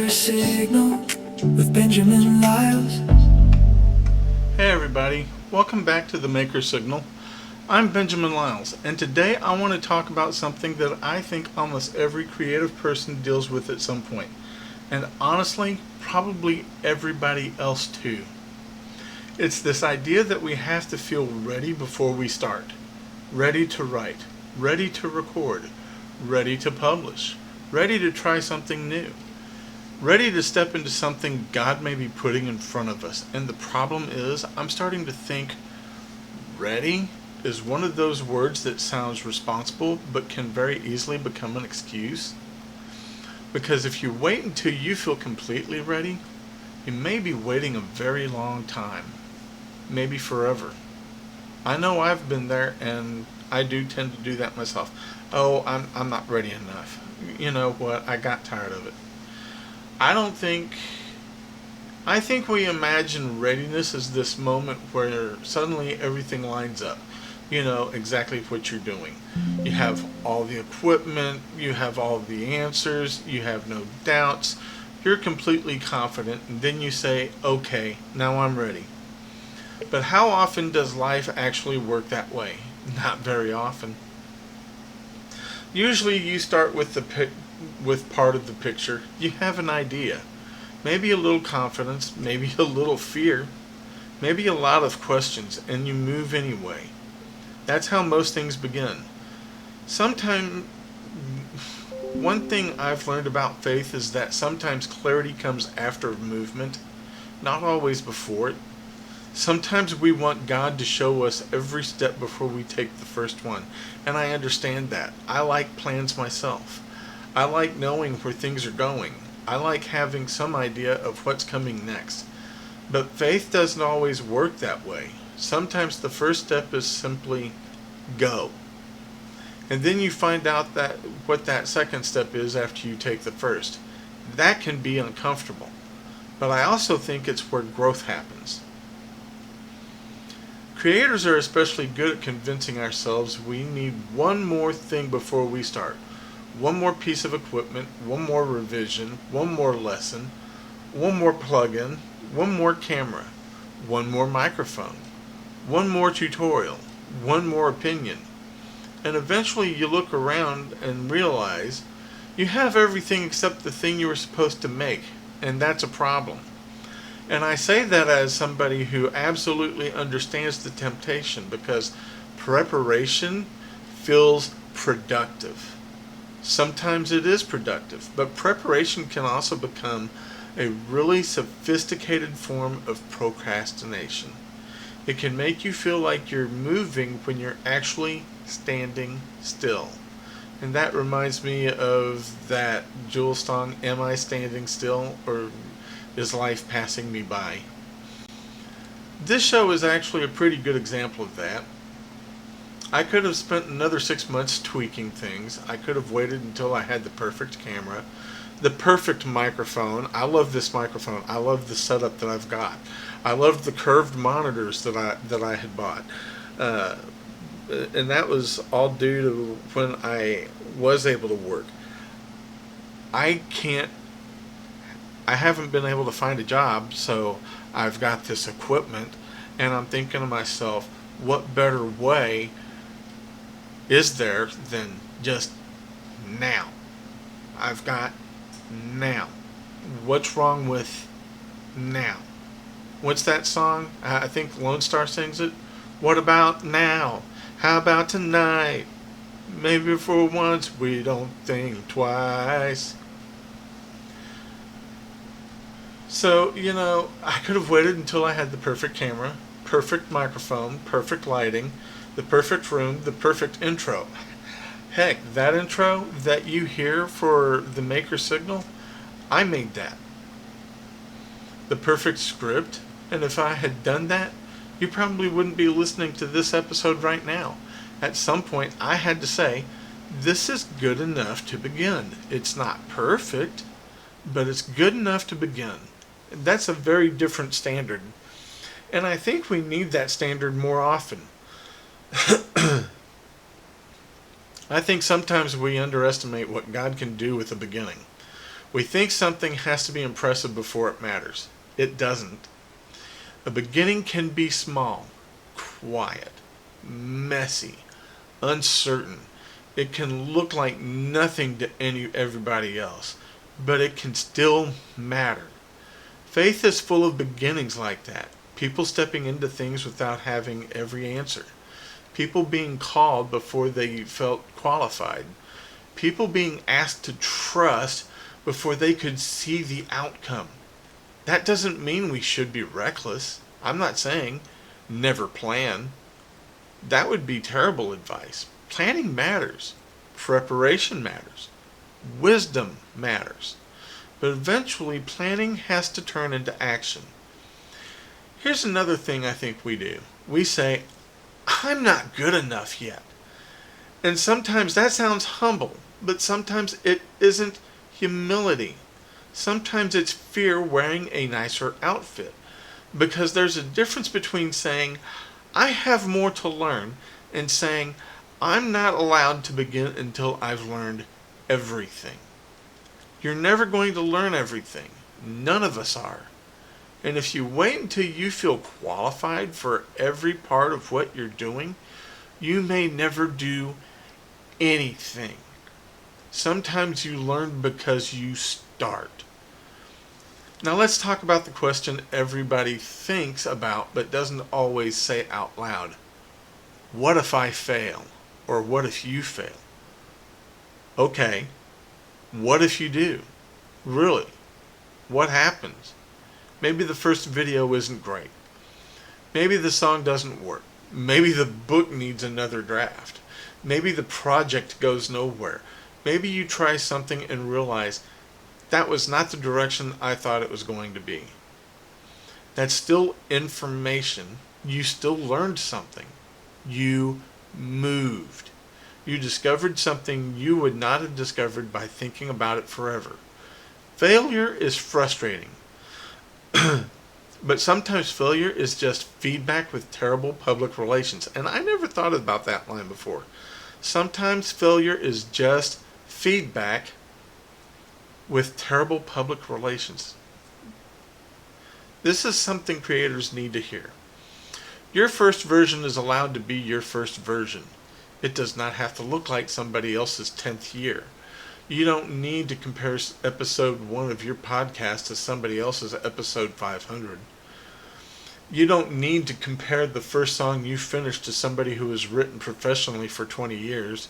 Maker Signal with Benjamin Lyles. Hey everybody, welcome back to the Maker Signal. I'm Benjamin Lyles, and today I want to talk about something that I think almost every creative person deals with at some point. And honestly, probably everybody else too. It's this idea that we have to feel ready before we start. Ready to write, ready to record, ready to publish, ready to try something new, ready to step into something God may be putting in front of us. And the problem is, I'm starting to think ready is one of those words that sounds responsible but can very easily become an excuse. Because if you wait until you feel completely ready, you may be waiting a very long time, maybe forever. I know I've been there, and I do tend to do that myself. Oh, I'm not ready enough. You know what? I got tired of it. I think we imagine readiness as this moment where suddenly everything lines up. You know exactly what you're doing. You have all the equipment, you have all the answers, you have no doubts, you're completely confident, and then you say, okay, now I'm ready. But how often does life actually work that way? Not very often. Usually you start with with part of the picture. You have an idea. Maybe a little confidence, maybe a little fear, maybe a lot of questions, and you move anyway. That's how most things begin. Sometimes, one thing I've learned about faith is that sometimes clarity comes after movement, not always before it. Sometimes we want God to show us every step before we take the first one, and I understand that. I like plans myself. I like knowing where things are going. I like having some idea of what's coming next. But faith doesn't always work that way. Sometimes the first step is simply go. And then you find out that what that second step is after you take the first. That can be uncomfortable. But I also think it's where growth happens. Creators are especially good at convincing ourselves we need one more thing before we start. One more piece of equipment, one more revision, one more lesson, one more plugin, one more camera, one more microphone, one more tutorial, one more opinion. And eventually you look around and realize you have everything except the thing you were supposed to make, and that's a problem. And I say that as somebody who absolutely understands the temptation, because preparation feels productive. Sometimes it is productive, but preparation can also become a really sophisticated form of procrastination. It can make you feel like you're moving when you're actually standing still. And that reminds me of that Jewel song, Am I Standing Still, or Is Life Passing Me By? This show is actually a pretty good example of that. I could have spent another 6 months tweaking things. I could have waited until I had the perfect camera, the perfect microphone. I love this microphone. I love the setup that I've got. I love the curved monitors that I had bought. And that was all due to when I was able to work. I haven't been able to find a job, so I've got this equipment, and I'm thinking to myself, what better way is there than just now? I've got now. What's wrong with now? What's that song? I think Lone Star sings it. What about now? How about tonight? Maybe for once we don't think twice. So, I could have waited until I had the perfect camera, perfect microphone, perfect lighting, the perfect room, the perfect intro. Heck, that intro that you hear for the Maker Signal, I made that. The perfect script, and if I had done that, you probably wouldn't be listening to this episode right now. At some point, I had to say, this is good enough to begin. It's not perfect, but it's good enough to begin. That's a very different standard. And I think we need that standard more often. I think sometimes we underestimate what God can do with the beginning. We think something has to be impressive before it matters. It doesn't. A beginning can be small, quiet, messy, uncertain. It can look like nothing to everybody else, but it can still matter. Faith is full of beginnings like that. People stepping into things without having every answer. People being called before they felt qualified. People being asked to trust before they could see the outcome. That doesn't mean we should be reckless. I'm not saying never plan. That would be terrible advice. Planning matters. Preparation matters. Wisdom matters. But eventually, planning has to turn into action. Here's another thing I think we do. We say, I'm not good enough yet. And sometimes that sounds humble, but sometimes it isn't humility. Sometimes it's fear wearing a nicer outfit. Because there's a difference between saying, I have more to learn, and saying, I'm not allowed to begin until I've learned everything. You're never going to learn everything. None of us are. And if you wait until you feel qualified for every part of what you're doing, you may never do anything. Sometimes you learn because you start. Now let's talk about the question everybody thinks about but doesn't always say out loud. What if I fail? Or what if you fail? Okay, what if you do? Really? What happens? Maybe the first video isn't great. Maybe the song doesn't work. Maybe the book needs another draft. Maybe the project goes nowhere. Maybe you try something and realize that was not the direction I thought it was going to be. That's still information. You still learned something. You moved. You discovered something you would not have discovered by thinking about it forever. Failure is frustrating. But sometimes failure is just feedback with terrible public relations. And I never thought about that line before. Sometimes failure is just feedback with terrible public relations. This is something creators need to hear. Your first version is allowed to be your first version. It does not have to look like somebody else's 10th year. You don't need to compare episode 1 of your podcast to somebody else's episode 500. You don't need to compare the first song you finished to somebody who has written professionally for 20 years.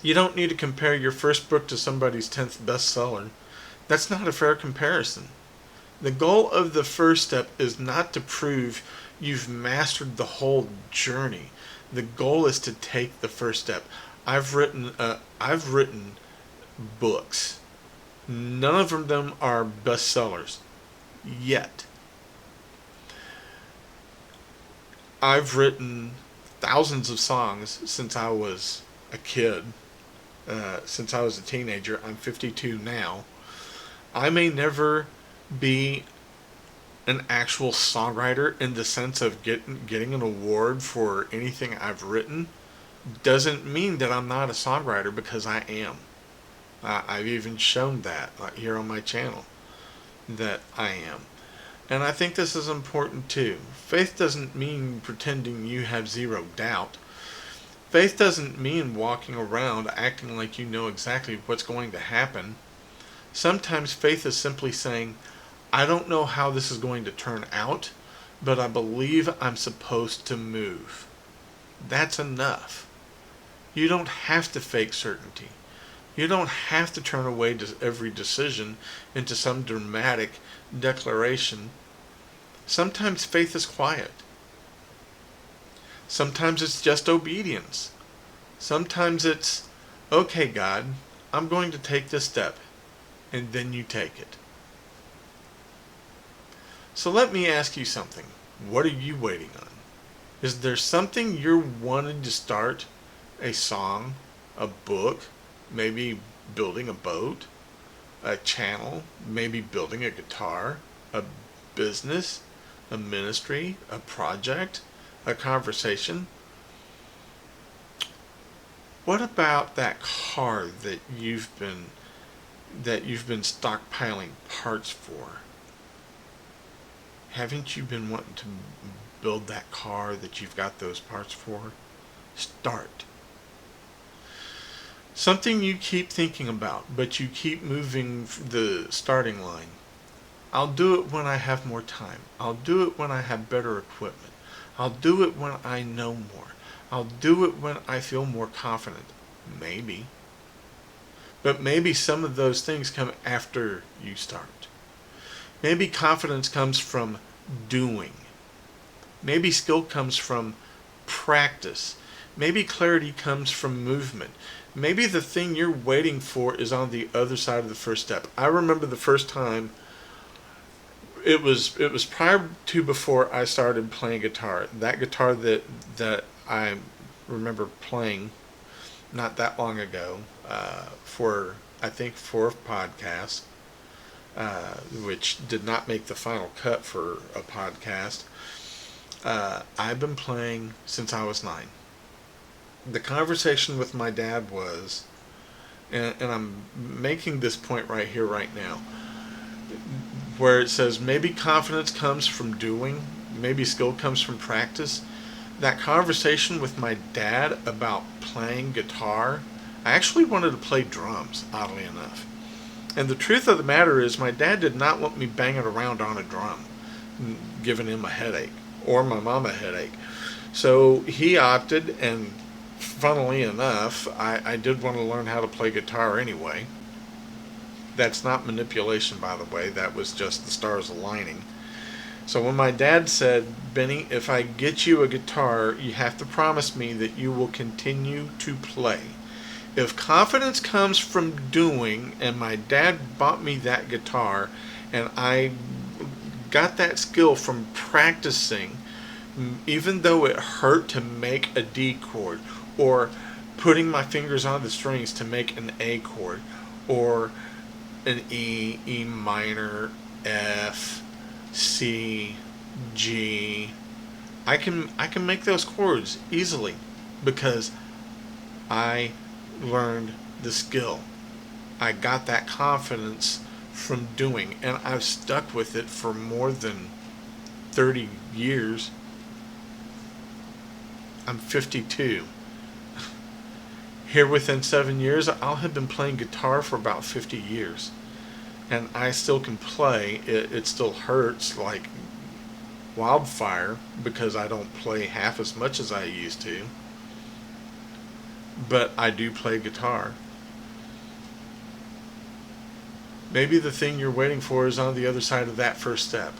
You don't need to compare your first book to somebody's 10th bestseller. That's not a fair comparison. The goal of the first step is not to prove you've mastered the whole journey. The goal is to take the first step. I've written books. None of them are bestsellers yet. I've written thousands of songs since I was a kid, since I was a teenager. I'm 52 now. I may never be an actual songwriter in the sense of getting an award for anything I've written. Doesn't mean that I'm not a songwriter, because I am. I've even shown that here on my channel that I am. And I think this is important too. Faith doesn't mean pretending you have zero doubt. Faith doesn't mean walking around acting like you know exactly what's going to happen. Sometimes faith is simply saying, I don't know how this is going to turn out, but I believe I'm supposed to move. That's enough. You don't have to fake certainty. You don't have to turn away every decision into some dramatic declaration. Sometimes faith is quiet. Sometimes it's just obedience. Sometimes it's, okay, God, I'm going to take this step, and then you take it. So let me ask you something. What are you waiting on? Is there something you're wanting to start? A song? A book? Maybe building a boat? A channel? Maybe building a guitar? A business? A ministry? A project? A conversation? What about that car that you've been stockpiling parts for? Haven't you been wanting to build that car that you've got those parts for? Start. Something you keep thinking about, but you keep moving the starting line. I'll do it when I have more time. I'll do it when I have better equipment. I'll do it when I know more. I'll do it when I feel more confident. Maybe. But maybe some of those things come after you start. Maybe confidence comes from doing. Maybe skill comes from practice. Maybe clarity comes from movement. Maybe the thing you're waiting for is on the other side of the first step. I remember the first time it was prior to before I started playing guitar. That guitar that I remember playing not that long ago for I think 4 podcasts, which did not make the final cut for a podcast. I've been playing since I was 9. The conversation with my dad was, and I'm making this point right here, right now, where it says maybe confidence comes from doing, maybe skill comes from practice. That conversation with my dad about playing guitar, I actually wanted to play drums, oddly enough. And the truth of the matter is, my dad did not want me banging around on a drum, giving him a headache, or my mom a headache. So he opted, and funnily enough, I did want to learn how to play guitar anyway. That's not manipulation, by the way. That was just the stars aligning. So when my dad said, Benny, if I get you a guitar, you have to promise me that you will continue to play. If confidence comes from doing, and my dad bought me that guitar, and I got that skill from practicing, even though it hurt to make a D chord, or putting my fingers on the strings to make an A chord, or an E, E minor, F, C, G. I can make those chords easily because I learned the skill. I got that confidence from doing, and I've stuck with it for more than 30 years. I'm 52. Here within 7 years, I'll have been playing guitar for about 50 years. And I still can play. It still hurts like wildfire because I don't play half as much as I used to. But I do play guitar. Maybe the thing you're waiting for is on the other side of that first step.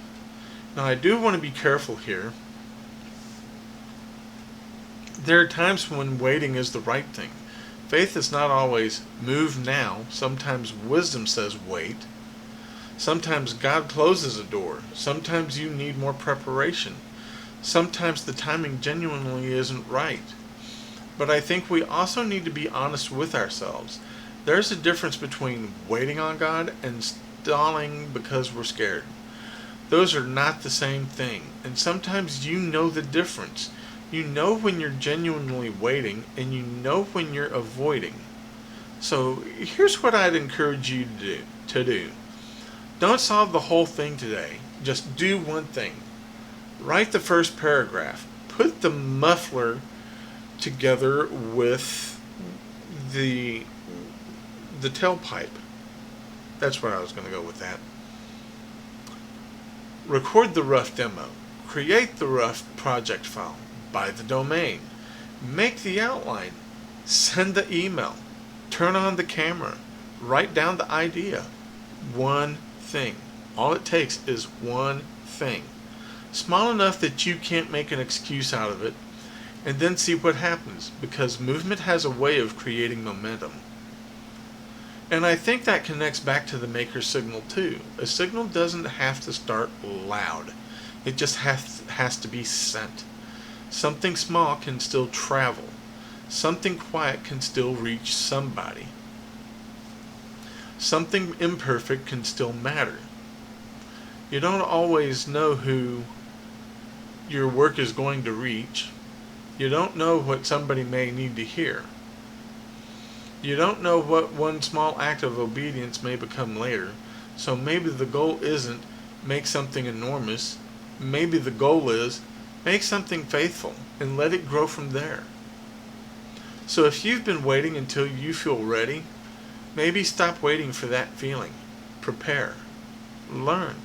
Now, I do want to be careful here. There are times when waiting is the right thing. Faith is not always move now. Sometimes wisdom says wait. Sometimes God closes a door. Sometimes you need more preparation. Sometimes the timing genuinely isn't right. But I think we also need to be honest with ourselves. There's a difference between waiting on God and stalling because we're scared. Those are not the same thing. And sometimes you know the difference. You know when you're genuinely waiting, and you know when you're avoiding. So here's what I'd encourage you to do. Don't solve the whole thing today. Just do one thing. Write the first paragraph. Put the muffler together with the tailpipe. That's where I was going to go with that. Record the rough demo. Create the rough project file. Buy the domain. Make the outline. Send the email. Turn on the camera. Write down the idea. One thing. All it takes is one thing. Small enough that you can't make an excuse out of it, and then see what happens, because movement has a way of creating momentum. And I think that connects back to the maker signal too. A signal doesn't have to start loud. It just has to be sent. Something small can still travel. Something quiet can still reach somebody. Something imperfect can still matter. You don't always know who your work is going to reach. You don't know what somebody may need to hear. You don't know what one small act of obedience may become later, so maybe the goal isn't make something enormous. Maybe the goal is make something faithful and let it grow from there. So if you've been waiting until you feel ready, maybe stop waiting for that feeling. Prepare. Learn.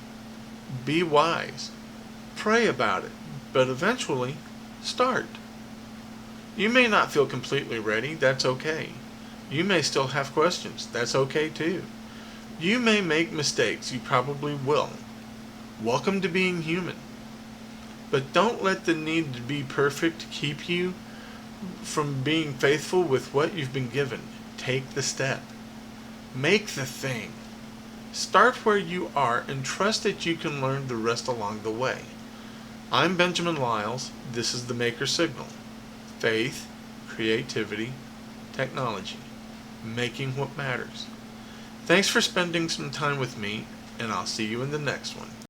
Be wise. Pray about it. But eventually, start. You may not feel completely ready. That's okay. You may still have questions. That's okay too. You may make mistakes. You probably will. Welcome to being human. But don't let the need to be perfect keep you from being faithful with what you've been given. Take the step. Make the thing. Start where you are and trust that you can learn the rest along the way. I'm Benjamin Lyles. This is the Maker Signal. Faith, creativity, technology. Making what matters. Thanks for spending some time with me, and I'll see you in the next one.